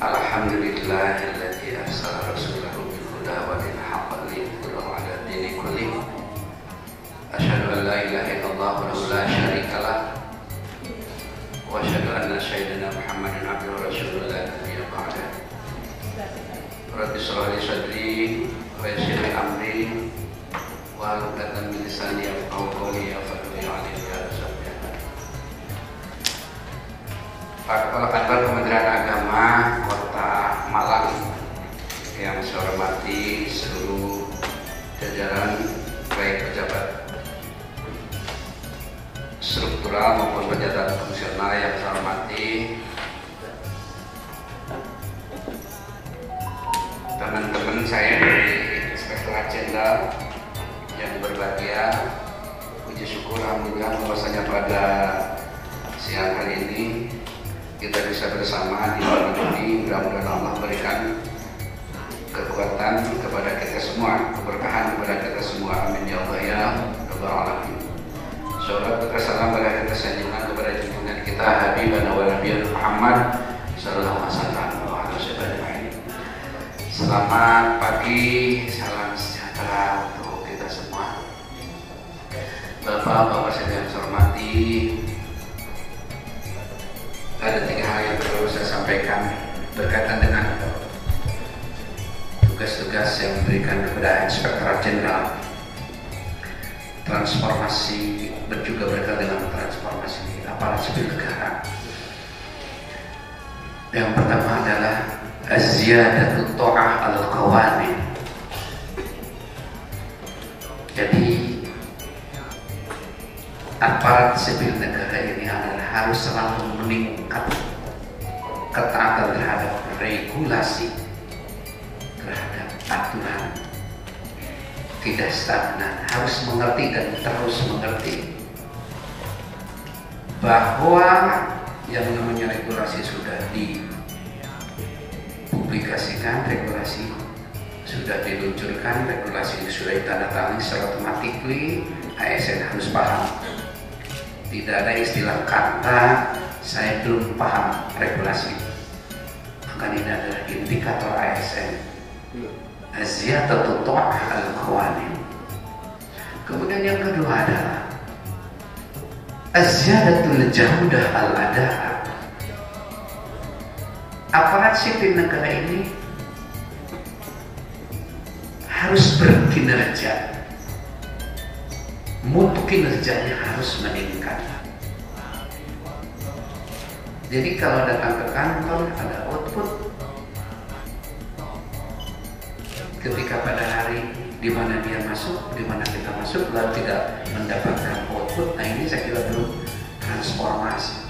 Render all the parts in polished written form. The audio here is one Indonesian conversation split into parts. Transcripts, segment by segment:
Alhamdulillahilladzi arsala rasulahu bil huda wa dinil haqq liyudhhirahu 'ala dini kullih. Asyhadu an la ilaha illallah wahdahu la syarika lah wa asyhadu anna sayyidina Muhammadan abduhu wa rasuluhu la nabiyya ba'dah. Rabbi shrah li sadri wa yassir li amri wa hlul 'uqdatam min lisani yafqahu qawli ya fadli alayhi ya rasul. Pak Kepala Kantor Kementerian Agama Kota Malang yang saya hormati seluruh jajaran baik pejabat struktural maupun pejabat fungsional yang saya hormati, teman-teman saya dari Inspektorat Jenderal yang berbahagia, puji syukur alhamdulillah bahwasanya pada siang hari ini kita bisa bersama di malam ini. Mudah-mudahan Allah berikan kekuatan kepada kita semua, keberkahan kepada kita semua. Amin ya Allah ya Rabbal Alamin. Sholawat dan salam pada kita sanjungan kepada junjungan kita Habibana wa Nabiyana Muhammad sallallahu alaihi wasallam. Selamat pagi, salam sejahtera untuk kita semua. Bapak saya yang saya hormati, ada 3 hal yang perlu saya sampaikan berkaitan dengan tugas-tugas yang diberikan kepada Inspektorat Jenderal transformasi dan juga berkaitan dengan transformasi aparat sipil negara. Yang pertama adalah az-ziyadatut ta'ah al-qawanin. Jadi aparat sipil negara ini adalah harus selalu meningkat ketaatan terhadap regulasi, terhadap aturan, tidak stagnan, harus mengerti dan terus mengerti bahwa yang namanya regulasi sudah dipublikasikan, regulasi sudah diluncurkan, regulasi sudah ditandatangani secara otomatis, ASN harus paham. Tidak ada istilah kata saya belum paham regulasi. Maka ini adalah indikator ASN. Az-ziyadatut ta'ah al-qawanin. Kemudian yang kedua adalah az-ziyadatul jaudah al-adaa. Aparat sipil negara ini harus berkinerja. Mutu kinerjanya harus meningkat. Jadi kalau datang ke kantor ada output, ketika pada hari di mana dia masuk, di mana kita masuk, lalu tidak mendapatkan output, nah ini saya kira belum transformasi.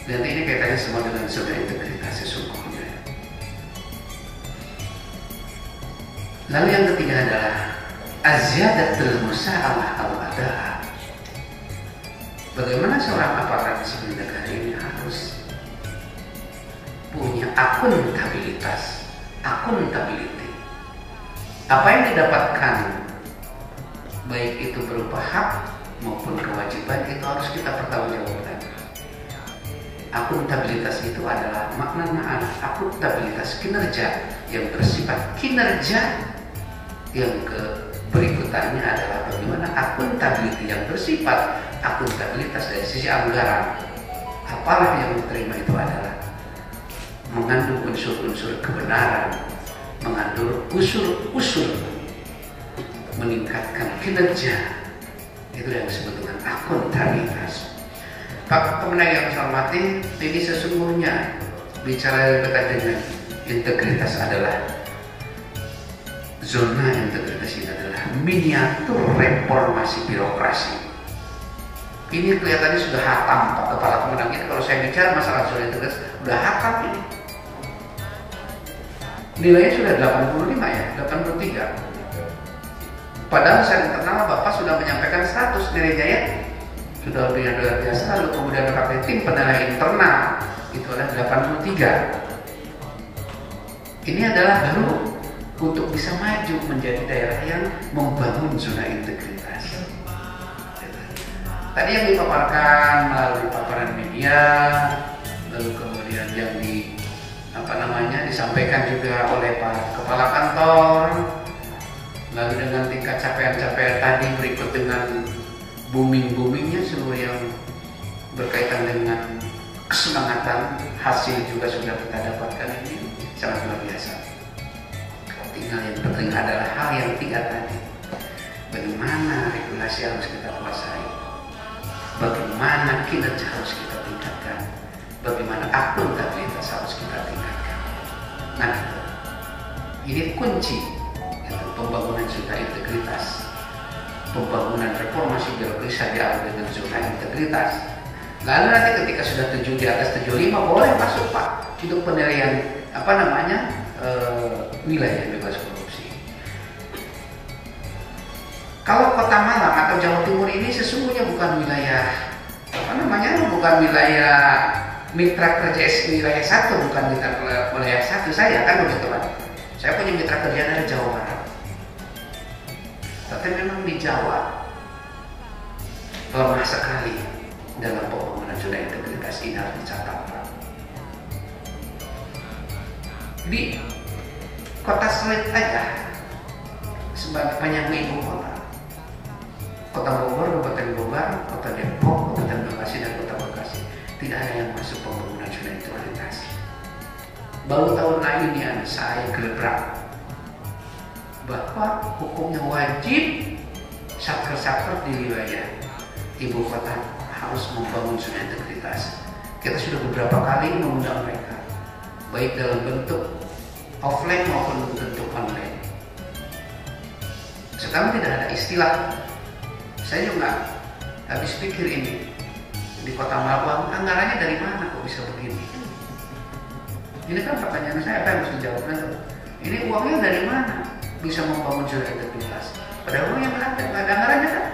Dan ini kaitannya semua dengan zona integritas sesungguhnya. Lalu yang ketiga adalah az-ziyadatul musa'alah al-adaa. Bagaimana seorang aparat sipil negara ini harus punya akuntabilitas, accountability. Apa yang didapatkan, baik itu berupa hak maupun kewajiban, itu harus kita pertanggungjawabkan. Akuntabilitas itu adalah maknanya akuntabilitas kinerja yang bersifat kinerja. Yang berikutannya adalah bagaimana akuntabilitas yang bersifat akuntabilitas dari sisi anggaran. Apalah yang diterima itu adalah mengandung unsur-unsur kebenaran, mengandung unsur-unsur meningkatkan kinerja. Itu yang disebut dengan akuntabilitas. Pak Kemenang yang saya hormati, ini sesungguhnya bicara berkaitan dengan integritas adalah zona integritas ini adalah miniatur reformasi birokrasi. Ini kelihatannya sudah hatam Pak Kepala Kemenang. Ini kalau saya bicara masalah zona integritas sudah hatam ini. Nilainya sudah 85 ya, 83. Padahal secara internal Bapak sudah menyampaikan 100 nilainya ya. Sudah luar biasa. Lalu kemudian pakai tim penilai internal itu adalah 83. Ini adalah baru untuk bisa maju menjadi daerah yang membangun zona integritas. Tadi yang dipaparkan melalui paparan media lalu kemudian yang disampaikan juga oleh Pak Kepala Kantor, lalu dengan tingkat capaian-capaian tadi berikut dengan booming-boomingnya seluruh yang berkaitan dengan kesemangatan, hasil juga sudah kita dapatkan, ini sangat luar biasa. Tinggal yang penting adalah hal yang tiga tadi. Bagaimana regulasi harus kita kuasai, bagaimana kinerja harus kita tingkatkan, bagaimana akuntabilitas harus kita tingkatkan. Nah, ini kunci pembangunan zona integritas. Pembangunan reformasi birokrasi diawali dengan zona integritas. Lalu nanti ketika sudah 7 di atas 75 boleh masuk Pak untuk penilaian wilayah bebas korupsi. Kalau Kota Malang atau Jawa Timur ini sesungguhnya bukan wilayah bukan wilayah mitra kerja wilayah 1, bukan mitra wilayah 1 saya kan begitu kan. Saya punya mitra kerja dari Jawa Barat. Tapi memang di Jawa lemah sekali dalam pembangunan zona integritas, ini harus dicatat Pak. Di Kota Sawit aja sebagai penyangga ibu kota, Kota Bogor, Kabupaten Bogor, Kota Depok, Kabupaten Bekasi, dan Kota Bekasi tidak ada yang masuk pembangunan zona integritas. Baru tahun ini saya gelebrak bahwa hukumnya wajib satker-satker di wilayah ibu kota harus membangun zona integritas. Kita sudah beberapa kali mengundang mereka, baik dalam bentuk offline maupun bentuk online. Sekarang tidak ada istilah, saya juga habis pikir ini, di Kota Malang anggarannya dari mana kok bisa begini? Ini kan pertanyaan saya, apa yang harus dijawab nanti? Ini uangnya dari mana bisa membangun zona integritas? Padahal uangnya nggak ada anggarannya kan?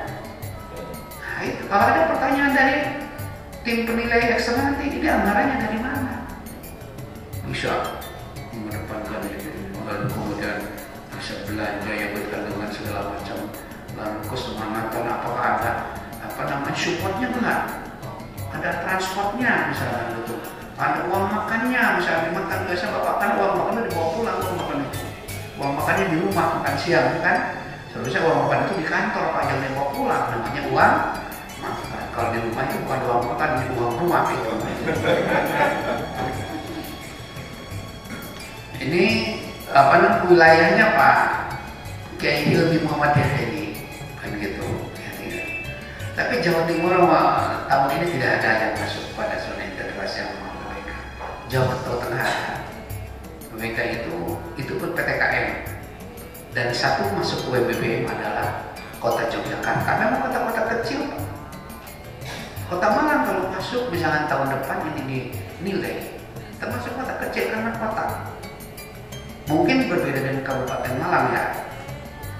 Nah itu, kalau ada pertanyaan dari tim penilai eksternal nanti, ini anggarannya dari mana? Bisa mengedepankan itu, lalu kemudian bisa belanja yang berkaitan dengan segala macam, lalu kesemangatan apakah ada supportnya enggak? Ada transportnya misalnya gitu, ada uang makannya misalnya dimakan biasa bapak kan uang makannya dibawa pulang, uang makan itu, uang makannya di rumah makan siang kan, seharusnya uang makan itu di kantor Pak, yang dibawa pulang, namanya uang makan. Kalau di rumah itu bukan uang makan, di uang rumah itu. Ini wilayahnya Pak Kiai Hilmi Muhammad Yahya kan gitu ya, tidak. Tapi Jawa Timur tahun ini tidak ada yang masuk pada zona integrasi yang mereka. Jawa Tengah mereka itu pun PTKM, dan satu masuk WBBM adalah Kota Yogyakarta. Memang kota-kota kecil. Kota Malang kalau masuk misalnya tahun depan ini dinilai termasuk kota kecil karena kota. Mungkin berbeda dengan Kabupaten Malang ya.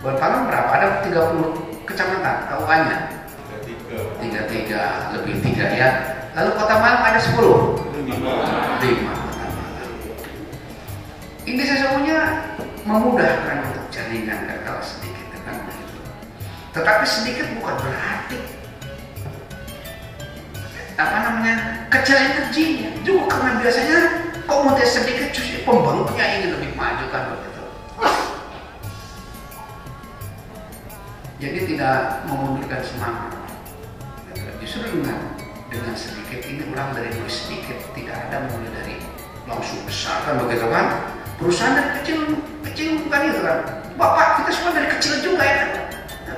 Malang berapa? Ada 30 kecamatan, KUA-nya 33, lebih 3 ya. Lalu Kota Malang ada 10? 5. Ini sesungguhnya memudahkan untuk jaringan kalau sedikit kan begitu. Tetapi sedikit bukan berarti kecil-kecilnya juga, karena biasanya komunitas sedikit justru pembangunnya ingin lebih maju kan begitu. Jadi tidak memundurkan semangat. Justru dengan sedikit ini orang dari mulai sedikit, tidak ada mulai dari langsung besar kan begitu kan. Perusahaan dari kecil bukan itu kan. Bapak kita semua dari kecil juga ya kan.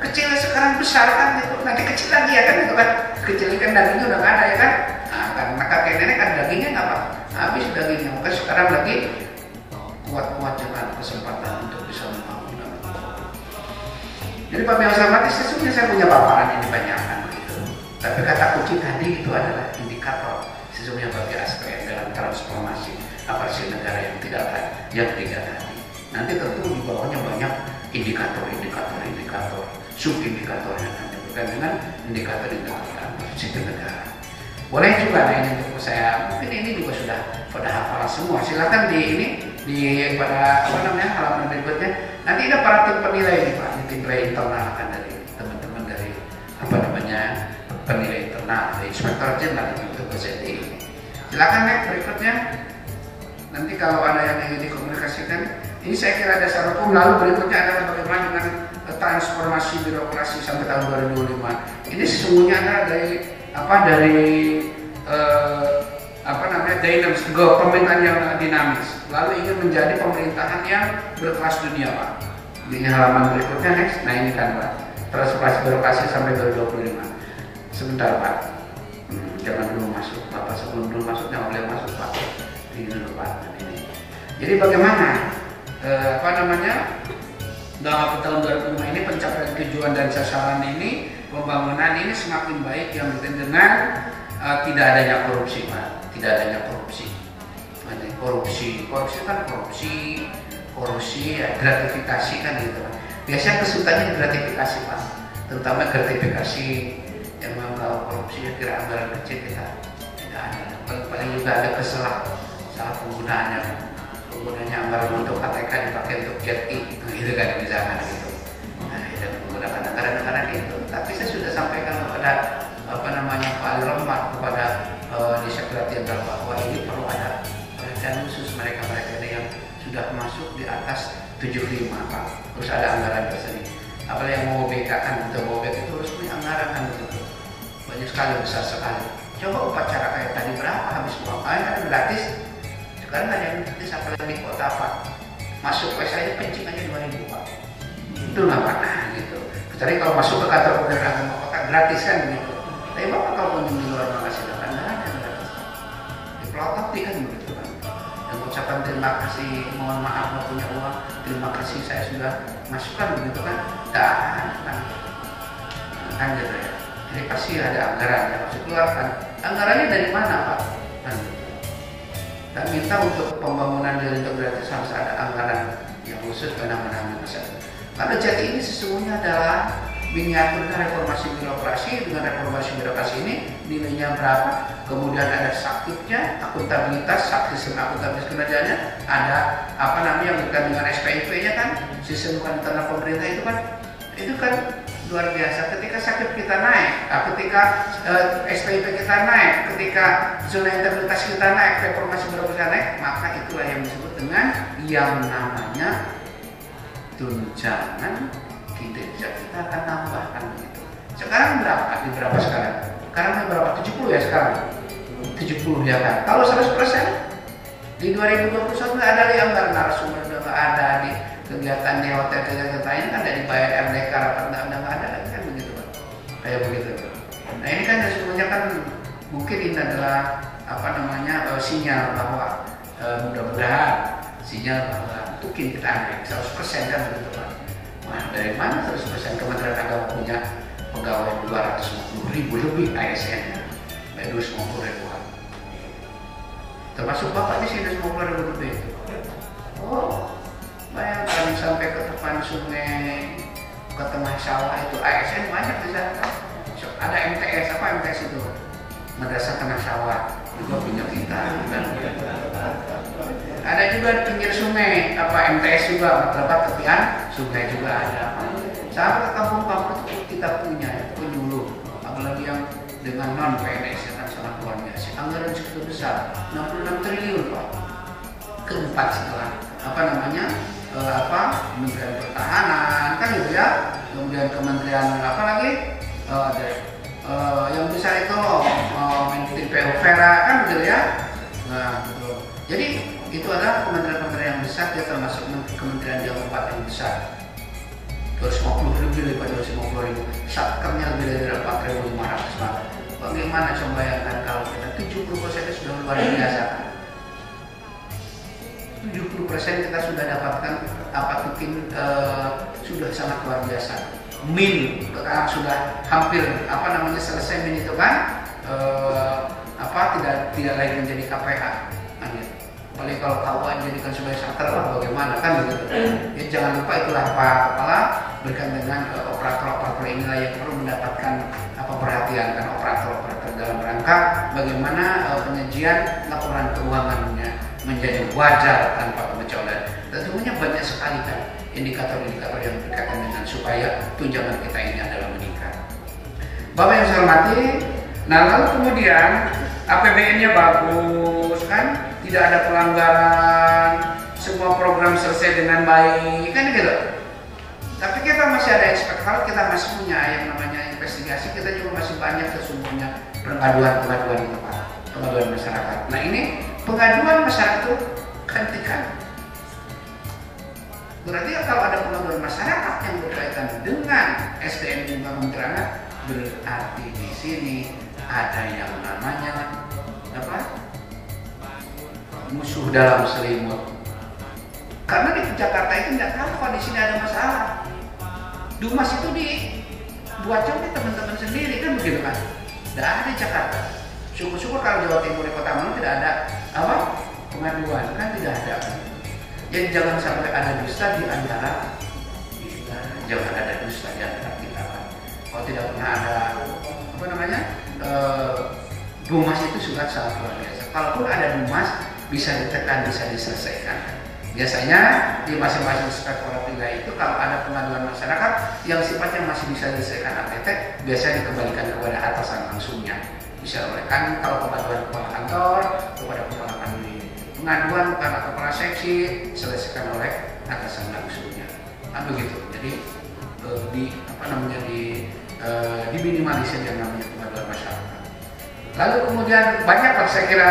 Kecil sekarang besar kan gitu. Nanti kecil lagi ya kan gitu kan. Kecil kan dagingnya udah nggak ada ya kan. Nah, karena kakek nenek kan dagingnya nggak apa, habis dagingnya. Maka sekarang lagi kuat-kuat jangan kesempatan untuk bisa membangun. Jadi Pak Biasa Mati sesungguhnya saya punya paparan yang dibanyakan begitu. Tapi kata kunci tadi itu adalah indikator sesungguhnya bagi aspek dalam transformasi aparat negara yang tidak tadi. Nanti tentu di bawahnya banyak indikator, sub-indikator yang akan diberikan dengan indikator-indikator sipil negara. Boleh juga, nah ini untuk saya, mungkin ini juga sudah pada hafalan semua. Silakan pada halaman berikutnya. Nanti ada para tim penilai ini Pak, tim penilai internal akan dari teman-teman dari penilai internal, dari Inspektor Jenderal untuk PZD ini. Silakan next berikutnya. Nanti kalau ada yang ingin dikomunikasikan, ini saya kira dasar hukum. Lalu berikutnya adalah bagaimana dengan transformasi birokrasi sampai tahun 2025. Ini sesungguhnya adalah dinamis, pemerintahan yang dinamis. Lalu ingin menjadi pemerintahan yang berkelas dunia, Pak. Ini halaman berikutnya next. Nah ini kan Pak, transformasi birokrasi sampai 2025. Sebentar Pak, jangan dulu masuk, Bapak sebelum dulu masuk jangan boleh masuk Pak. Ini dulu Pak. Ini. Jadi bagaimana dalam tahun 2005 ini pencapaian tujuan dan sasaran ini, pembangunan ini semakin baik yang dengan tidak adanya korupsi Pak, tidak adanya korupsi. Korupsi kan korupsi ya, gratifikasi kan gitu Pak. Biasanya kesulitannya gratifikasi Pak, terutama gratifikasi yang membawa korupsi ya, kira anggaran kecil kita tidak ada. Paling juga ada salah penggunaannya anggaran untuk KTK dipakai untuk jet gitu kan misalkan gitu. Nah, itu menggunakan anggaran itu. Tapi saya sudah sampaikan kepada Pak Ali Romad, kepada di Sekretariat Jenderal bahwa ini perlu ada perhatian khusus mereka ini yang sudah masuk di atas 75 Pak. Terus ada anggaran tersendiri. Apalagi yang mau BK kan, untuk mau BK itu harus punya anggaran kan begitu. Banyak sekali, besar sekali. Coba upacara kayak tadi berapa habis uang? Kan gratis. Sekarang ada yang gratis, apalagi di kota Pak. Masuk ke saya kencing aja 2.000 Pak. Itu nggak pernah gitu. Kecuali kalau masuk ke kantor Kementerian Agama kota gratis kan begitu. Tapi Bapak kalau kunjung di luar makasih datang nggak ada gratis. Di pelotok kan begitu kan. Dan ucapan terima kasih, mohon maaf nggak punya uang, terima kasih saya sudah masukkan begitu kan. Kan gitu ya. Jadi pasti ada anggaran yang harus dikeluarkan. Anggarannya dari mana Pak? Dan minta untuk pembangunan jalan tol gratis harus ada anggaran yang khusus penanganan masalah. Karena jadi ini sesungguhnya adalah miniaturnya reformasi birokrasi. Dengan reformasi birokrasi ini nilainya berapa? Kemudian ada sakitnya, akuntabilitas, sistem akuntabilitas kinerjanya, ada yang berkaitan dengan SPIP-nya kan, sistem bukan internal pemerintah itu kan luar biasa. Ketika sakit kita naik, ketika SPIP kita naik, ketika zona integritas kita naik, reformasi birokrasi naik, maka itulah yang disebut dengan yang namanya tunjangan kinerja kita akan tambahkan begitu. Sekarang berapa? Di berapa sekarang? Sekarang berapa? 70 ya sekarang? 70 ya kan? Kalau 100% di 2021 nggak ada yang narasumber, udah nggak ada di kegiatan di hotel kegiatan lain kan dari dibayar RDK rapat nggak ada lagi kan begitu Pak. Kayak begitu. Nah ini kan sebenarnya kan mungkin ini adalah sinyal bahwa mudah-mudahan sinyal bahwa mungkin kita naik 100% kan begitu Pak. Nah dari mana 100%? Kementerian Agama punya pegawai 250.000 lebih ASN-nya, 250.000-an. Termasuk Bapak di sini 250.000 lebih. Oh, bayangkan sampai ke depan sungai, ke tengah sawah itu ASN banyak di sana. Ada MTS, apa MTS itu? Madrasah Tengah Sawah, juga punya kita. Ada juga di pinggir sungai, MTS juga, terdapat tepian sungai juga ada. Sampai ke kampung-kampung itu kita punya, penyuluh, apalagi yang dengan non PNS kan sangat luar biasa. Anggaran segitu besar, 66 triliun Pak. Keempat setelah Kementerian Pertahanan kan gitu ya, kemudian Kementerian yang besar itu Menteri PUPera kan gitu ya. Nah betul. Jadi itu adalah kementerian-kementerian yang besar, dia termasuk kementerian yang keempat yang besar. 250.000 lebih dari 250.000, satkernya lebih dari 4.500 Pak. Bagaimana coba bayangkan kalau kita 70% itu sudah luar biasa kan? 70% kita sudah dapatkan sudah sangat luar biasa. Min sekarang sudah hampir selesai min itu kan tidak lagi menjadi KPH. Apalagi kalau KUA dijadikan sebagai saker bagaimana kan begitu. Ya, jangan lupa itulah Pak Kepala berkaitan dengan operator-operator inilah yang perlu mendapatkan perhatian kan, operator-operator dalam rangka bagaimana penyajian laporan keuangannya menjadi wajar tanpa kebocoran. Tentunya banyak sekali kan indikator-indikator yang berkaitan dengan supaya tunjangan kita ini adalah meningkat. Bapak yang saya hormati, nah lalu kemudian APBN-nya bagus kan, tidak ada pelanggaran, semua program selesai dengan baik kan gitu. Tapi kita masih ada kalau kita masih punya yang namanya investigasi, kita juga masih banyak sesungguhnya pengaduan itu Pak, pengaduan masyarakat. Nah ini pengaduan masyarakat itu hentikan. Berarti kalau ada pengaduan masyarakat yang berkaitan dengan SDM di Kementerian, berarti di sini ada yang namanya apa? Musuh dalam selimut. Karena di Jakarta itu tidak tahu kalau di sini ada masalah. Dumas itu dibuat oleh teman-teman sendiri kan begitu kan? Tidak ada di Jakarta. Syukur-syukur kalau Jawa Timur di Kota Malang tidak ada apa? Pengaduan kan tidak ada. Jadi jangan sampai ada dusta di antara kita, jangan ada dusta di antara kita. Kalau tidak pernah ada apa namanya dumas itu sudah sangat luar biasa. Kalaupun ada dumas bisa ditekan, bisa diselesaikan. Biasanya di masing-masing inspektorat wilayah itu kalau ada pengaduan masyarakat yang sifatnya masih bisa diselesaikan ATT, biasanya dikembalikan kepada atasan langsungnya. Bisa oleh kan kalau pengaduan kepala kantor kepada kepala kantor, pengaduan kepada kepala seksi selesaikan oleh atasan langsungnya. Kan begitu. Jadi diminimalisir yang namanya pengaduan masyarakat. Lalu kemudian banyak saya kira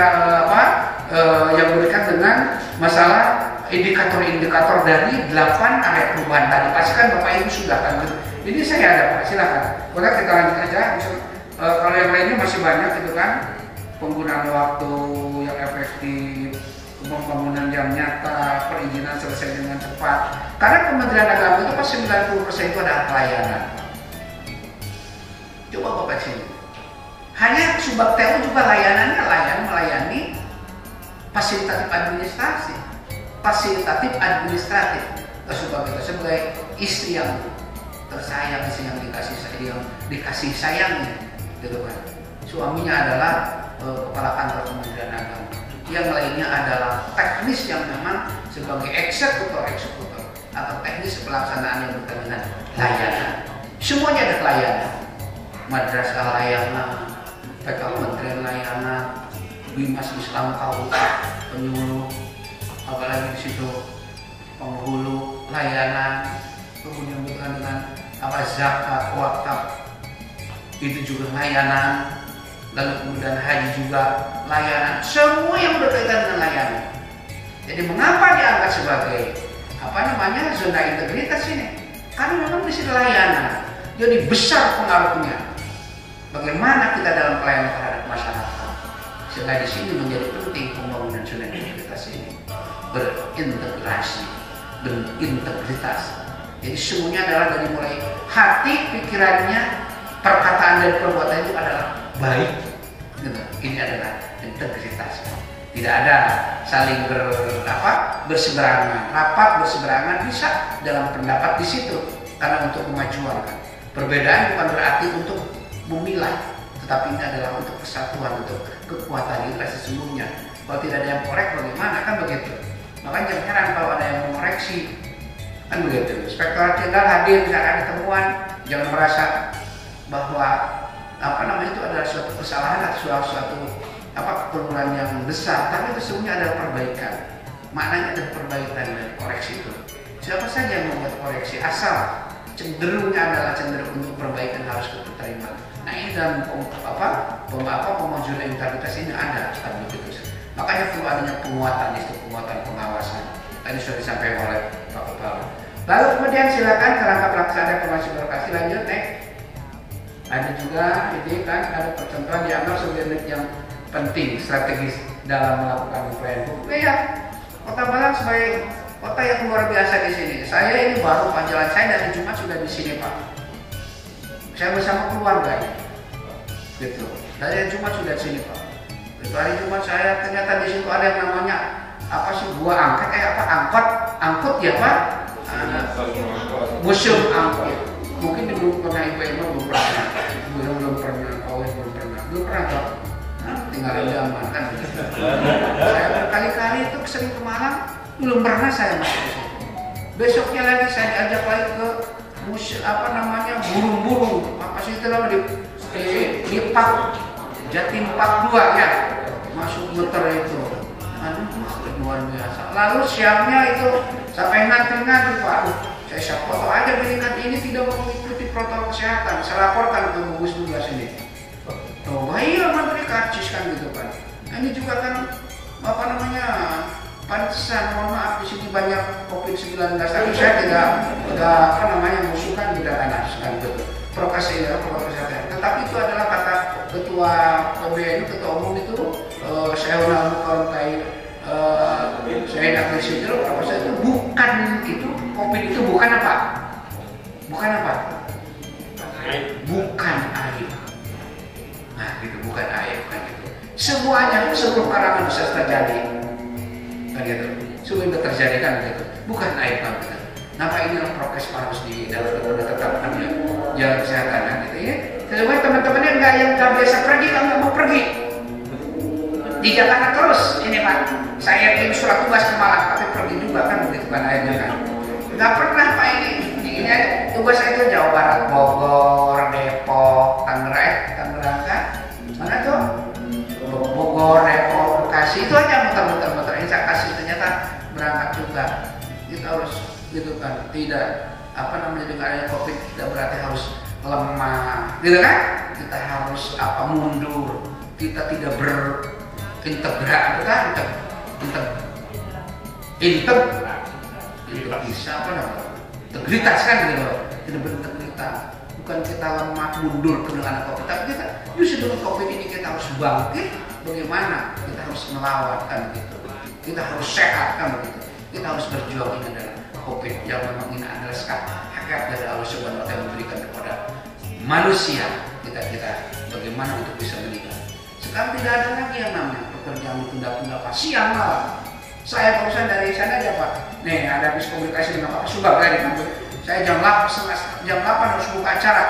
yang berkaitan dengan masalah indikator-indikator dari 8 area perubahan tadi. Pastikan Bapak Ibu sudah kan. Ini saya ada Pak, silakan. Boleh kita lanjut aja. Kalau yang lainnya masih banyak gitu kan. Penggunaan waktu yang efektif, pembangunan yang nyata, perizinan selesai dengan cepat. Karena Kementerian Agama itu pas 90% itu adalah pelayanan. Coba Bapak sini. Hanya Subak TU juga layanannya melayani fasilitatif administratif. Subak itu sebagai istri yang tersayang, istri yang dikasih sayangnya, gitu kan. Suaminya adalah kepala kantor Kementerian Agama. Yang lainnya adalah teknis yang memang sebagai eksekutor atau teknis pelaksanaan yang berkaitan dengan layanan. Semuanya ada layanan. Madrasah layanan, PK Kementerian layanan, Bimas Islam Kauta, penyuluh, apalagi di situ penghulu layanan, kemudian berkaitan dengan zakat, wakaf, itu juga layanan. Lalu kemudian haji juga layanan, semua yang berkaitan dengan layanan. Jadi mengapa diangkat sebagai zona integritas ini? Karena memang di sini layanan, jadi besar pengaruhnya. Bagaimana kita dalam pelayanan terhadap masyarakat? Sehingga di sini menjadi penting pembangunan zona integritas ini berintegrasi, berintegritas. Jadi semuanya adalah dari mulai hati, pikirannya, perkataan dan perbuatan itu adalah baik. Ini adalah integritas. Tidak ada saling berseberangan. Rapat berseberangan bisa dalam pendapat di situ karena untuk kemajuan kan. Perbedaan bukan berarti untuk memilah, tetapi ini adalah untuk kesatuan, untuk kekuatan kita sesungguhnya. Kalau tidak ada yang korek bagaimana kan begitu. Makanya jangan heran kalau ada yang mengoreksi kan begitu. Inspektorat Jenderal hadir misalkan ada temuan, jangan merasa bahwa itu adalah suatu kesalahan atau suatu kekurangan yang besar, tapi itu sebenarnya adalah perbaikan. Maknanya adalah perbaikan dari koreksi itu. Siapa saja yang membuat koreksi asal cenderung untuk perbaikan harus kita terima. Nah ini dalam pemajuan integritas ini ada kan begitu. Makanya perlu adanya penguatan pengawasan. Tadi sudah disampaikan oleh Pak Kepala. Lalu kemudian silakan kerangka pelaksanaan informasi birokrasi lanjut Ada juga ini kan ada percontohan dianggap sebagai unit yang penting strategis dalam melakukan pelayanan publik. Ya, Kota Malang sebagai kota yang luar biasa di sini. Saya ini baru jalan saya dari Jumat sudah di sini Pak. Saya bersama keluarga ya. Gitu. Dari Jumat sudah di sini Pak. Itu hari Jumat saya ternyata di situ ada yang namanya gua angkat angkot ya Pak. Museum angkot. Mungkin belum pernah ibu belum pernah Pak. Tinggal di zaman kan. Saya berkali-kali itu sering ke Malang, belum pernah saya masuk ke situ. Besoknya lagi saya diajak lagi ke burung-burung. Apa sih itu namanya di Pak Jatim Pak 2 ya. muter itu. Aduh, luar biasa. Lalu siangnya itu sampai ngantri-ngantri Pak. Saya foto aja mengingat ini tidak mengikuti protokol kesehatan. Saya laporkan ke gugus tugas ini. Oh, iya menteri karcis kan gitu kan. Nah, ini juga kan apa namanya pantesan, mohon maaf di sini banyak COVID-19. Tapi saya tidak apa namanya musuhkan, tidak panas kan gitu. Prokes ini protokol kesehatan. Tetapi itu adalah kata ketua PBNU, ketua umum itu saya ulang saya tidak bersedia apa saja itu bukan itu COVID itu bukan apa? Bukan apa? Bukan air. Nah, gitu bukan air kan gitu. Semuanya seluruh karangan bisa terjadi. Kan gitu. Semua itu terjadi kan gitu. Bukan air kan gitu. Kenapa inilah prokes harus ditetapkan ya jalan kesehatan kan gitu ya. Sesuai teman-temannya yang nggak biasa pergi, kalau nggak mau pergi di Jakarta terus ini Pak. Saya kirim surat tugas ke Malang, tapi pergi juga kan begitu kan akhirnya kan. Nggak pernah Pak ini tugas saya itu Jawa Barat, Bogor, Depok, Tangerang kan. Mana tuh? Bogor, Depok, Bekasi itu aja muter-muter. Ini saya kasih ternyata berangkat juga. Kita harus gitu kan, tidak apa namanya dengan adanya COVID tidak berarti harus lemah, gitu kan? Kita harus mundur, kita tidak berintegrat, kan? Bisa apa namanya? Integritas kan gitu, tidak berintegritas. Bukan kita lemah mundur dengan COVID, tapi kita justru dengan COVID ini kita harus bangkit. Bagaimana? Kita harus melawan kan gitu. Kita harus sehat kan begitu. Kita harus berjuang ini dalam COVID yang memang ini adalah hak dari Allah Subhanahu wa Ta'ala memberikan kepada manusia. Kita bagaimana untuk bisa meninggal. Sekarang tidak ada lagi yang namanya pekerjaan tunda-tunda Pak, siang malam. Saya barusan dari sana aja Pak. Nih ada habis komunikasi dengan Pak Subag tadi. Saya jam 8 harus buka acara.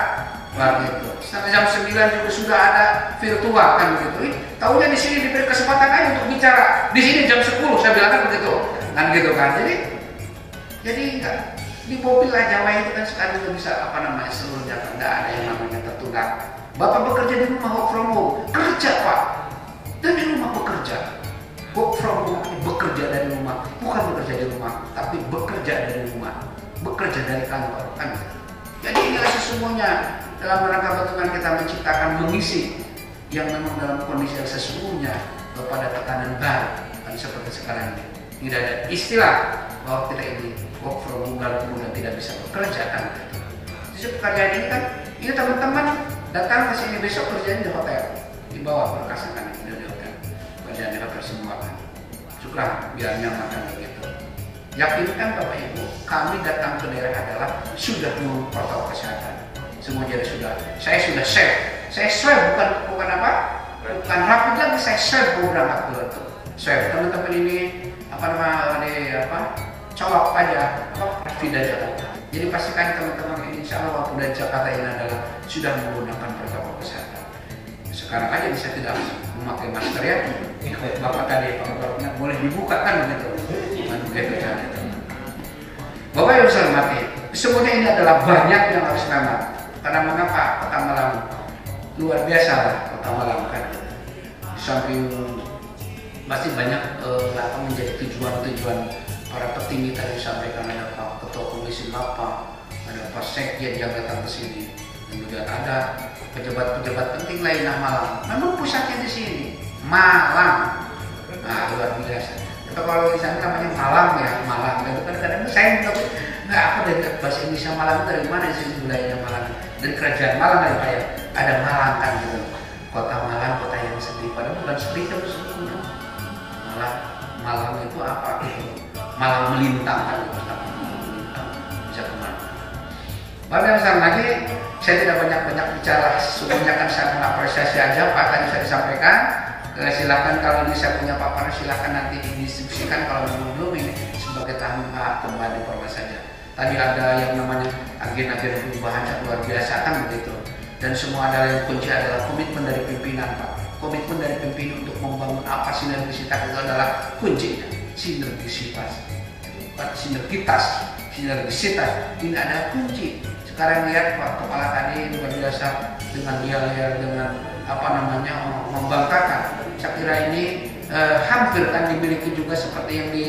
Wah gitu. Sampai jam 9 juga sudah ada virtual kan begitu. Tahunya di sini diberi kesempatan aja untuk bicara. Di sini jam 10 saya bilang kan begitu. Kan gitu kan. Jadi enggak di mobil lah Jawa itu kan sekarang juga bisa seluruh Jawa enggak ada yang namanya tertunda. Bapak bekerja di rumah, work from home, kerja Pak. Dan di rumah bekerja. Work from home, bekerja dari rumah, bukan bekerja di rumah, tapi bekerja dari rumah, bekerja dari kantor kan. Jadi inilah sesungguhnya dalam rangka bagaimana kita menciptakan, mengisi yang memang dalam kondisi yang sesungguhnya kepada tekanan baru kan seperti sekarang ini. Tidak ada istilah bahwa kita ini work from home kemudian tidak bisa bekerja kan. Jadi pekerjaan ini kan, ini teman-teman datang ke sini besok kerjanya di hotel, di bawah berkasnya kan di hotel, kerjaan di hotel semua kan. Syukur biar nyaman kan begitu. Yakinkan Bapak Ibu, kami datang ke daerah adalah sudah menurut protokol kesehatan. Semua jadi sudah. Saya sudah share. Saya share bukan apa? Bukan rapid lagi, saya share berangkat dulu tuh. Share teman-teman ini colok aja rapid dari Jakarta. Jadi pastikan teman-teman ini insya Allah walaupun dari Jakarta ini adalah sudah menggunakan protokol kesehatan. Sekarang aja bisa tidak memakai masker ya. Bapak tadi Pak boleh dibuka kan begitu. Begitu cara itu. Bapak yang saya hormati, semuanya ini adalah banyak yang harus selamat. Karena mengapa Kota Malang luar biasa lah Kota Malang kan. Di samping masih banyak menjadi tujuan para petinggi tadi disampaikan, ada Pak Ketua Komisi 8, ada Pak Sekjen yang datang ke sini, kemudian ada pejabat-pejabat penting lainnya Malang. Memang pusatnya di sini Malang. Nah luar biasa. Atau kalau di sana namanya Malang ya Malang. Kadang-kadang saya nggak apa dari bahasa Indonesia Malang dari mana sih wilayahnya Malang? Dari kerajaan Malang ada Pak ya. Ada Malang kan gitu. Kota Malang, kota yang sedih. Padahal bukan sedih tapi sebetulnya Malang itu apa? Malang melintang kan gitu. Melintang bisa kemana? Pada dasar lagi saya tidak banyak bicara. Semuanya kan saya mengapresiasi aja Pak tadi saya disampaikan. Silakan kalau ini saya punya paparan silakan nanti didiskusikan, kalau belum ini sebagai tambahan informasi saja. Tadi ada yang namanya agen-agen perubahan yang luar biasa kan begitu. Dan semua adalah yang kunci adalah komitmen dari pimpinan Pak. Komitmen dari pimpinan untuk membangun apa sinergisitas itu adalah kuncinya. Sinergisitas ini ada kunci. Sekarang lihat Pak Kepala tadi luar biasa dengan dia dengan membanggakan. Saya kira ini hampir kan dimiliki juga seperti yang di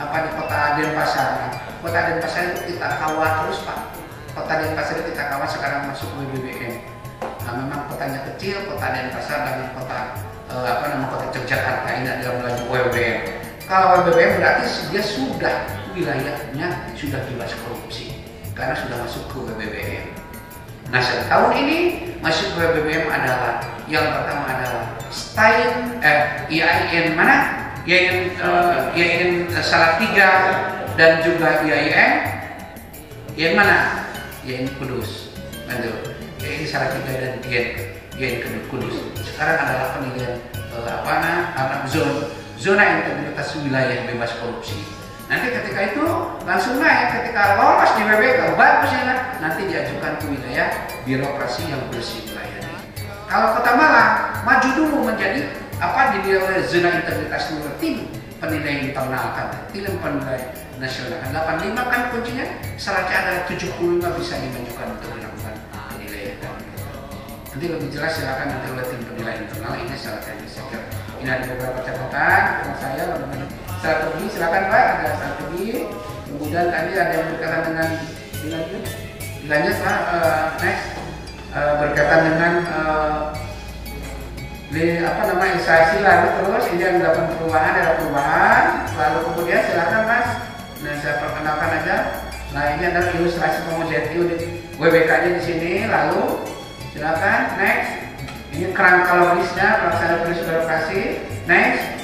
di kota Denpasar. Nah, kota Denpasar itu kita kawal terus Pak. Kota Denpasar itu kita kawal sekarang masuk WBBM. Nah, memang kotanya kecil, kota Denpasar dan kota kota Yogyakarta ini adalah melaju WBBM. Kalau WBBM berarti dia sudah wilayahnya sudah bebas korupsi karena sudah masuk ke WBBM. Nah, tahun ini masuk ke WBBM adalah yang pertama adalah IAIN mana? IAIN Salatiga dan juga IAIN mana? IAIN Kudus. Lanjut. IAIN Salatiga dan IAIN Kudus. Sekarang adalah penilaian zona integritas wilayah bebas korupsi. Nanti ketika itu langsung naik, ketika lolos di WBK bagus ya, nanti diajukan ke wilayah birokrasi yang bersih wilayahnya. Kalau Kota Malang maju dulu menjadi dinilai zona integritas nomor tim penilaian internal kan, tim penilaian nasional. 85 kan kuncinya, syaratnya adalah 75 bisa dimajukan untuk dilakukan penilaian. Nanti lebih jelas silakan nanti oleh tim penilaian internal ini syaratnya saya. Ini ada beberapa catatan untuk saya strategi, silakan Pak, ada strategi. Kemudian tadi ada yang berkaitan dengan lanjut Pak, next berkaitan dengan instansi, lalu terus ini ada perubahan, lalu kemudian silakan Mas. Nah, saya perkenalkan aja. Nah, ini adalah ilustrasi pengujian unit WBK-nya di sini, lalu silakan next. Ini kerangka logisnya pelaksanaan prinsip birokrasi. Next.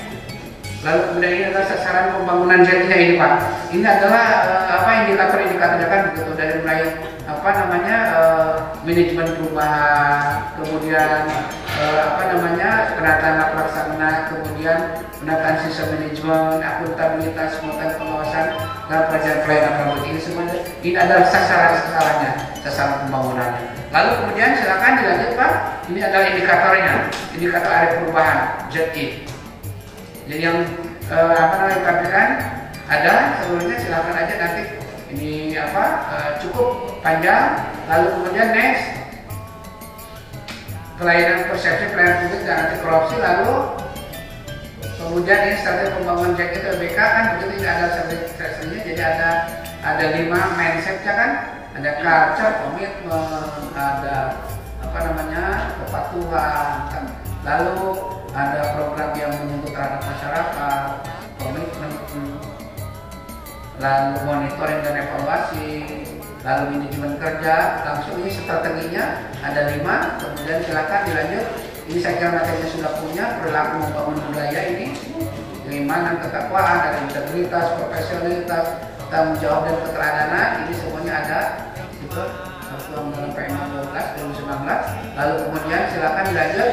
Lalu kemudian ini adalah sasaran pembangunan jadinya ini Pak. Ini adalah indikator-indikatornya kan begitu, dari mulai manajemen perubahan, kemudian penataan pelaksana, kemudian penataan sistem manajemen, akuntabilitas, muatan pengawasan, dan pelayanan rambut ini semuanya. Ini adalah sasaran-sasarannya, sasaran pembangunannya. Lalu kemudian silakan dilanjut Pak. Ini adalah indikatornya, indikator area perubahan ZI. Jadi yang ditampilkan ada sebelumnya, silakan aja nanti ini cukup panjang. Lalu kemudian next, pelayanan persepsi pelayanan publik dan anti korupsi. Lalu kemudian ini strategi pembangunan JKT WBK kan begitu, ini ada strateginya. Jadi ada 5 mindsetnya kan, ada culture, komitmen, ada kepatuhan kan. Lalu ada program yang menyentuh terhadap masyarakat, komitmen, lalu monitoring dan evaluasi, lalu manajemen kerja. Langsung ini strateginya ada 5. Kemudian silakan dilanjut. Ini saya kira materinya sudah punya, perilaku membangun budaya ini 5, dan ketakwaan, ada integritas, profesionalitas, tanggung jawab dan keteladanan. Ini semuanya ada itu dalam PM 12 2019. Lalu kemudian silakan dilanjut.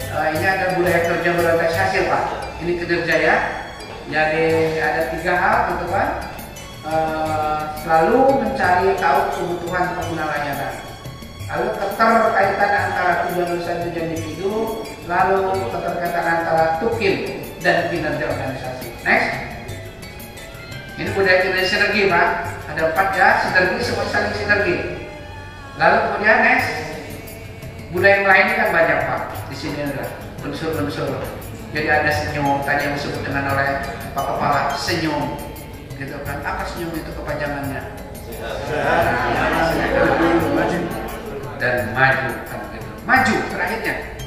Ini ada budaya kerja berorientasi Pak. Ini kinerja ya. Jadi ada 3 hal gitu kan. Selalu mencari tahu kebutuhan pengguna layanan. Lalu keterkaitan antara tujuan usaha dan individu. Lalu keterkaitan antara tukil dan kinerja organisasi. Next. Ini budaya kinerja sinergi Pak. Ada 4 ya, sinergi, semua saling sinergi. Lalu kemudian next. Budaya yang lainnya kan banyak Pak. Di sini ada unsur-unsur. Jadi ada senyum, tadi yang disebut dengan oleh Pak Kepala, senyum, gitu kan? Apa senyum itu kepanjangannya? Dan maju, kan gitu. Maju terakhirnya.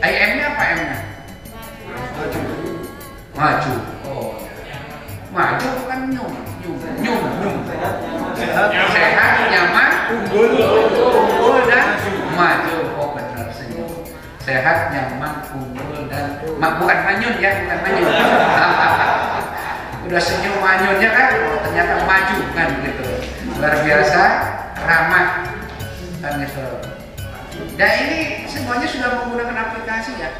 IM-nya apa M-nya? Maju. Oh, maju bukan nyum. Sehat, nyaman, unggul dan maju. Oh benar, senyum. Sehat, nyaman, unggul dan bukan manyun ya, bukan manyun. Udah senyum manyunnya kan, ternyata maju kan gitu. Luar biasa, ramah kan gitu. Dan ini semuanya sudah menggunakan aplikasi ya.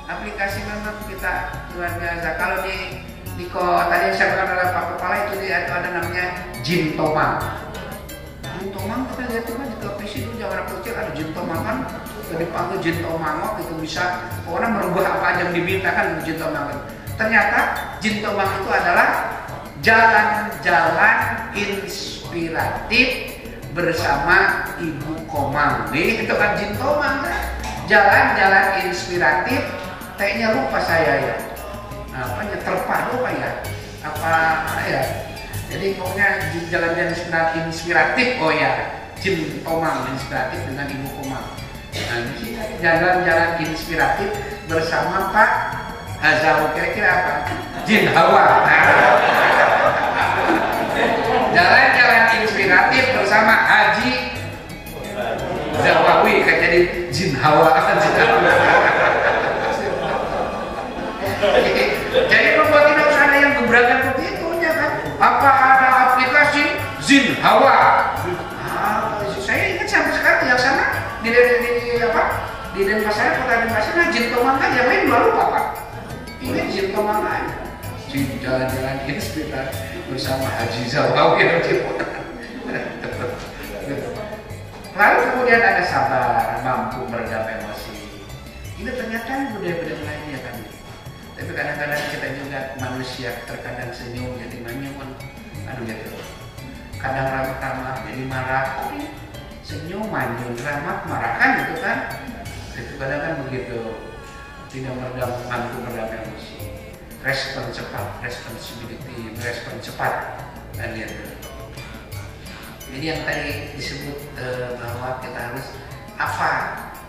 Aplikasi memang kita luar biasa. Kalau di tadi saya bilang oleh Pak Kepala itu ada namanya Jintomang. Jintomang kita lihat tuh kan di televisi itu zaman kecil ada Jintomang kan, dipanggil Jintomang itu bisa orang merubah apa aja yang diminta kan Jintomang. Ternyata Jintomang itu adalah jalan-jalan inspiratif bersama Ibu Komang. Nih itu kan Jintomang kan, jalan-jalan inspiratif. Kayaknya lupa saya ya. terpadu apa ya, jadi pokoknya jalan-jalan inspiratif, oh ya, Jin Tomang inspiratif dengan Ibu Komang. Nah, di sini jalan-jalan inspiratif bersama Pak Hazaw, kira-kira apa? Jin Hawa. Jalan-jalan inspiratif bersama Haji Zawawi, kan jadi Jin Hawa. Jadi membuat tidak usah ada yang gebrakan begitunya kan. Apa ada aplikasi Jin Hawa? Saya ingat sampai sekarang yang sana di Denpasar, kota Denpasar, Jin Tomang aja main dua lupa Pak. Ini Jin Tomang aja. Jalan-jalan inspiratif bersama Haji Zawawi. Lalu kemudian ada sabar, mampu meredam emosi. Ini ternyata budaya-budaya lainnya kan. Tapi kadang-kadang kita juga manusia terkadang senyum jadi manyun, gitu. Kadang ramah-ramah jadi marah, senyum manyun, ramah marah kan gitu kan. Itu kadang kan begitu, tidak mampu meredam emosi. Respon cepat, responsibility, respon cepat, dan gitu. Jadi yang tadi disebut bahwa kita harus apa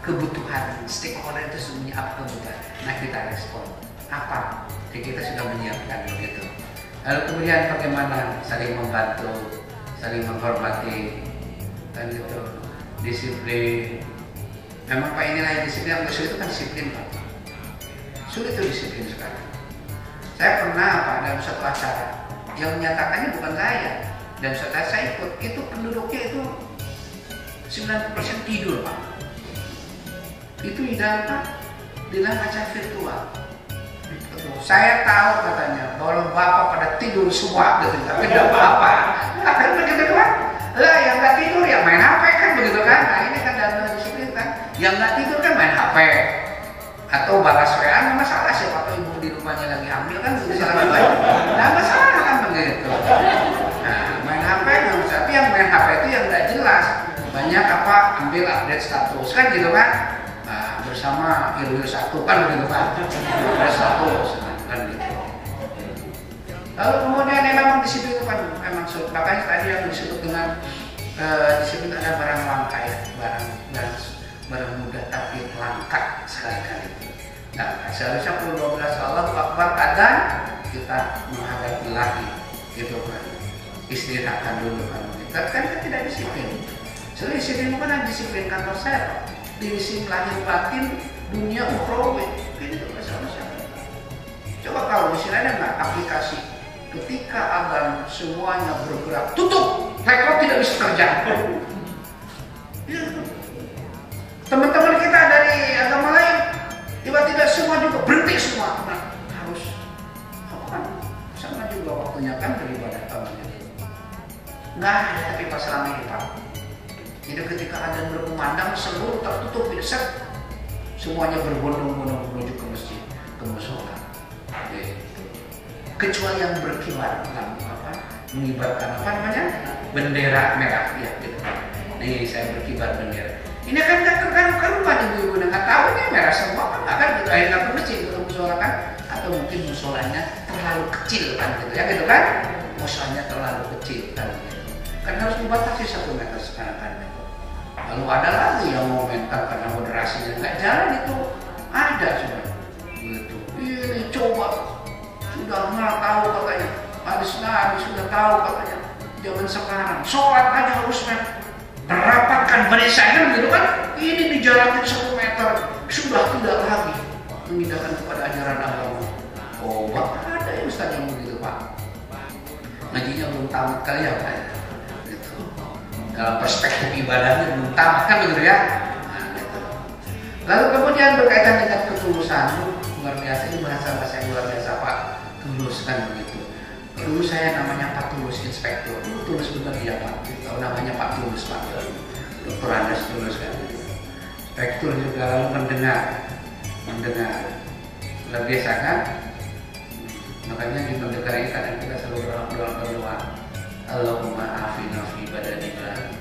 kebutuhan stakeholder itu sebenarnya apa kebutuhan. Nah kita respon apa, jadi kita sudah menyiapkan begitu. Lalu kemudian bagaimana saling membantu, saling menghormati, dan gitu. Disiplin. Memang Pak inilah yang disiplin, yang sulit itu kan disiplin Pak. Sulit itu disiplin sekarang. Saya pernah Pak dalam satu acara yang menyatakannya bukan saya. Dan setelah saya ikut, itu penduduknya itu 90% tidur Pak. Itu di dalam acara virtual. Saya tahu katanya bahwa Bapak pada tidur semua gitu, tapi tidak apa-apa. Kan begitu kan? Lah yang nggak tidur ya main HP kan begitu kan? Nah ini kan dalam disiplin kan. Yang nggak tidur kan main HP atau balas WA, nggak masalah. Siapa tahu ibu di rumahnya lagi hamil kan bisa lagi baik. Nggak masalah kan begitu. Main HP nggak usah, tapi yang main HP itu yang nggak jelas, banyak apa ambil update status kan gitu kan, bersama Irwil 1 kan begitu kan, update status kan gitu. Lalu kemudian yang memang disiplin itu kan memang makanya tadi yang disebut dengan disiplin ada barang langka ya, barang mudah tapi langka sekali-kali. Nah seharusnya pukul 12 Allahu Akbar adzan kita menghadap ilahi gitu kan. Istirahatkan dulu kan kita tidak disiplin. Soalnya disiplin bukan disiplin kantor saya, disiplin lahir batin dunia ukhrawi. Ini tuh masalah. Coba kalau di sini ada nggak aplikasi ketika azan semuanya bergerak tutup, laptop tidak bisa kerja. Teman-teman kita dari agama lain tiba-tiba semua juga berhenti semua. Nah, harus apa kan? Sama juga waktunya kan daripada tamunya. Nggak ada tapi pas selama ini Pak. Jadi ketika adzan berkumandang seluruh tertutup bisa semuanya berbondong-bondong menuju ke masjid, ke musola. Kecuali yang berkibar, mengibarkan apa namanya bendera merah ya. Gitu. Nih saya berkibar bendera. Ini kan nggak keruan ibu-ibu nggak tahu ini merah semua kan nggak kan gitu. Akhirnya ke masjid ke musola kan, atau mungkin musolanya terlalu kecil kan gitu ya gitu kan. Musolanya terlalu kecil kan. Karena harus dibatasi 1 meter sekarang kan. Lalu ada lagi yang mau mental karena moderasinya nggak jalan itu ada sebenarnya. Gitu. Ini coba sudah nggak tahu katanya. Hadis Nabi sudah tahu katanya. Zaman sekarang sholat aja harus merapatkan barisannya gitu kan. Ini dijalanin 1 meter sudah tidak lagi memindahkan kepada ajaran agama. Oh, Bapak ada ya Ustaz yang begitu Pak. Ngajinya belum tamat kali ya Pak. Dalam perspektif ibadahnya belum tamat kan begitu ya. Nah, gitu. Lalu kemudian berkaitan dengan ketulusan, luar biasa ini bahasa yang luar biasa Pak. Tulus kan begitu. Dulu saya namanya Pak Tulus Inspektur. Tulus benar ya Pak. Kalau namanya Pak Tulus Pak. Dokter Andes Tulus kan. Inspektur juga lalu mendengar. Luar biasa kan. Makanya di mendengar ini kadang kita selalu berdoa. Allahumma afina fi badanina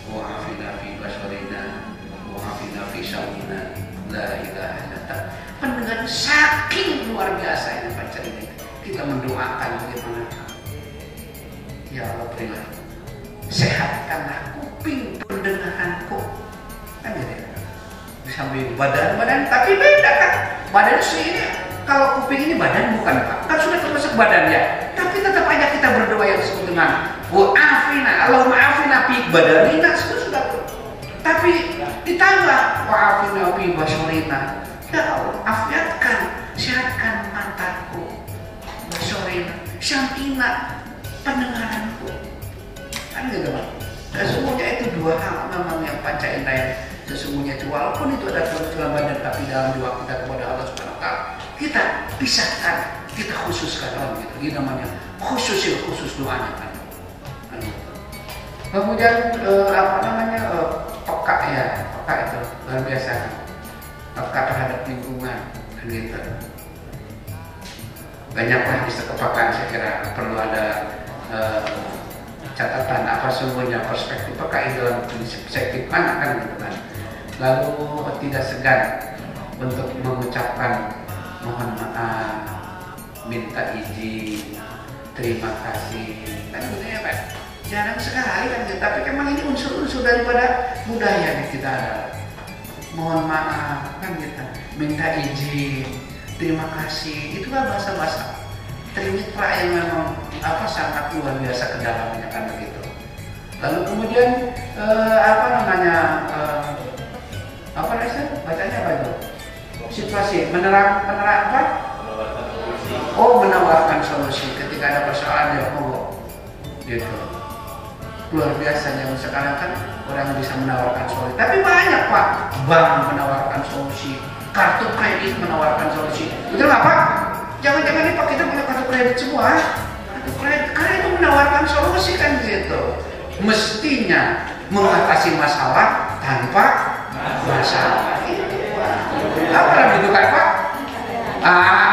wa afina fi basarina wa afina fi syawina la ilaha illa anta. Pendengar saking luar biasa ini Pak. acara ini kita mendoakan bagaimana ya Allah berilah sehatkanlah kuping pendengaranku kan gitu ya. Sambil badan tapi beda kan badan sih ini kalau kuping ini badan bukan Pak kan sudah termasuk badan ya tapi tetap aja kita berdoa yang disebut dengan wa'afina Allahumma afina fi badanina sudah tapi ditambah wa'afina fi basorina ya Allah afiatkan sehatkan mataku basorina syam'ina pendengaranku kan gitu Pak dan semuanya itu dua hal memang yang panca indera yang sesungguhnya itu walaupun itu ada dalam badan tapi dalam doa kita kepada Allah Subhanahu wa taala kita pisahkan kita khususkan gitu ini namanya khusus doanya kan. Kemudian peka itu luar biasa peka terhadap lingkungan kan gitu banyaklah bisa kepekaan saya kira perlu ada catatan apa sungguhnya perspektif peka dalam perspektif mana kan gitu kan lalu tidak segan untuk mengucapkan mohon maaf minta izin terima kasih kan gitu ya Pak jarang sekali kan gitu tapi memang ini unsur-unsur daripada budaya di kita ada mohon maaf kan gitu minta izin terima kasih itulah bahasa-bahasa trimitra yang memang sangat luar biasa kedalamannya kan begitu lalu kemudian bacanya apa itu situasi menawarkan solusi ketika ada persoalan ya gitu luar biasa yang sekarang kan orang bisa menawarkan solusi tapi banyak Pak bank menawarkan solusi kartu kredit menawarkan solusi betul nggak Pak jangan-jangan nih Pak kita punya kartu kredit semua kartu kredit karena itu menawarkan solusi kan gitu mestinya mengatasi masalah tanpa masalah itu apa gitu kan Pak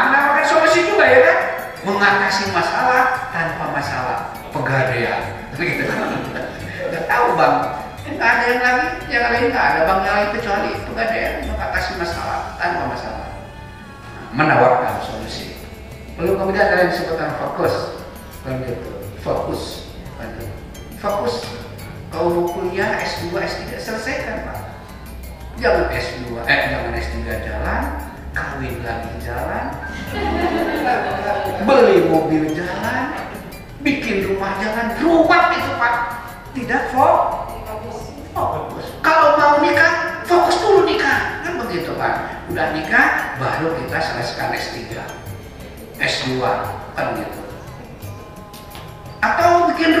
menawarkan solusi juga ya kan mengatasi masalah tanpa masalah pegadaian gitu nggak tahu Bang nggak ada yang lain nggak ada Bang yang lain kecuali pegadaian mengatasi masalah tanpa masalah menawarkan solusi lalu kemudian ada yang disebutkan fokus kan gitu fokus kalau mau kuliah S2 S3 selesaikan Pak jangan jangan S3 jalan kawin lagi jalan beli mobil jalan bikin rumah jalan rumah itu Pak tidak fokus kalau mau nikah fokus dulu nikah kan begitu Pak udah nikah baru kita selesaikan S3 S2 kan gitu atau bikin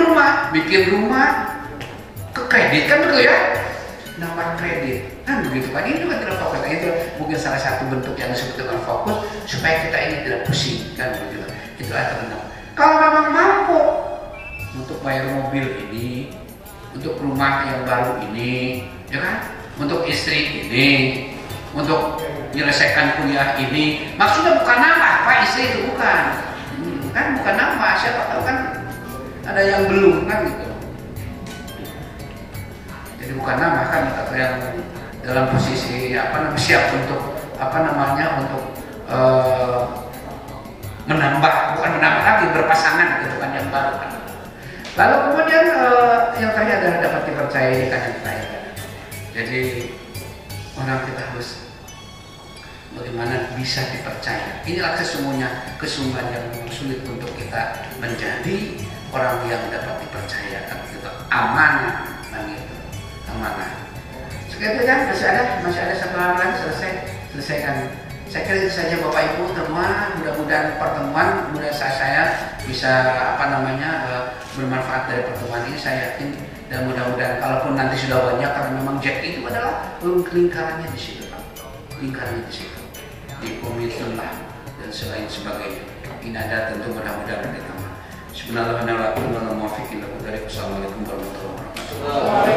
rumah ke kredit kan begitu ya nambah kredit kan begitu kan ini juga tidak fokus itu mungkin salah satu bentuk yang disebut dengan fokus supaya kita ini tidak pusing kan begitu itu adalah kalau memang mampu untuk bayar mobil ini untuk rumah yang baru ini ya kan untuk istri ini untuk menyelesaikan kuliah ini maksudnya bukan nama Pak istri itu bukan nama siapa tahu kan ada yang belum kan gitu jadi bukan nama kan atau yang dalam posisi siap untuk untuk bukan menambah lagi berpasangan gitu kan yang baru kan lalu kemudian yang terakhir adalah dapat dipercayai kan yang terakhir jadi orang kita harus bagaimana bisa dipercaya inilah kesungguhan yang sulit untuk kita menjadi orang yang dapat dipercaya kan gitu amanah kan gitu amanah segitu kan masih ada satu hal lagi selesaikan saya kira itu saja Bapak Ibu semua mudah-mudahan pertemuan saya bisa bermanfaat dari pertemuan ini saya yakin dan mudah-mudahan kalaupun nanti sudah banyak karena memang Jack itu adalah lingkarannya di situ Pak lingkarannya di situ di komitmen lah dan selain sebagainya ini ada tentu mudah-mudahan kita Assalamualaikum warahmatullahi wabarakatuh.